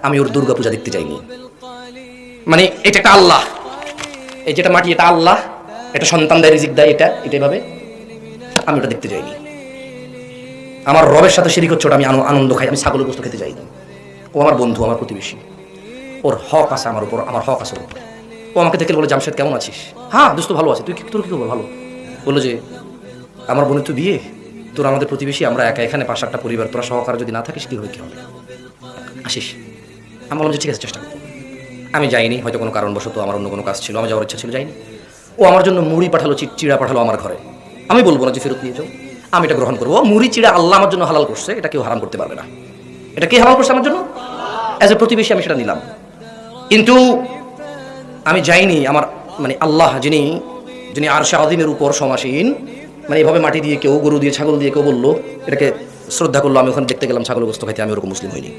আমি ওর দুর্গা পূজা দেখতে যাইনি। মানে এটা একটা আল্লাহ, এই যেটা মাটি এটা আল্লাহ, এটা সন্তান দেয়, রিজিক দেয়, এটা এভাবে আমি ওটা দেখতে যাইনি। আমার রবের সাথে শিরিক হচ্ছে, ওটা আমি আনন্দ খাই। আমি ছাগলের গোশত খেতে যাইনি। ও আমার বন্ধু, আমার প্রতিবেশী, ওর হক আছে আমার উপর, আমার হক আছে ওর উপর। ও আমাকে দেখে বলে, জামশেদ কেমন আছিস? হ্যাঁ দোস্ত ভালো আছে, তোর কি খবর? ভালো। বললো যে আমার বোনের তো বিয়ে, তোর আমাদের প্রতিবেশী, আমরা একা এখানে 5-8টা পরিবার, তোরা সহকারে যদি না থাকিস কি হবে, কি হবে, আসিস। আমি বললাম যে ঠিক আছে, চেষ্টা করবো। আমি যাইনি, হয়তো কোনো কারণবশত আমার অন্য কোনো কাজ ছিল, আমার যাওয়ার ইচ্ছা ছিল, যাইনি। ও আমার জন্য মুড়ি পাঠালো, চিড়া পাঠালো আমার ঘরে। আমি বলবো না যে ফেরত নিয়ে যাও, আমি এটা গ্রহণ করবো। মুড়ি চিড়া আল্লাহ আমার জন্য হালাল করছে, এটা কেউ হারাম করতে পারবে না। এটা কে হালাল করছে আমার জন্য? অ্যাজ এ প্রতিবেশী আমি সেটা নিলাম। কিন্তু আমি যাইনি। আমার মানে আল্লাহ যিনি আরশে আযীমের উপর সমাসীন, মানে এভাবে মাটি দিয়ে কেউ, গরু দিয়ে, ছাগল দিয়ে কেউ বললো, এটাকে শ্রদ্ধা করলো, আমি ওখানে দেখতে গেলাম ছাগল গোস্ত খাইতে, আমি ওরকম মুসলিম হইনি।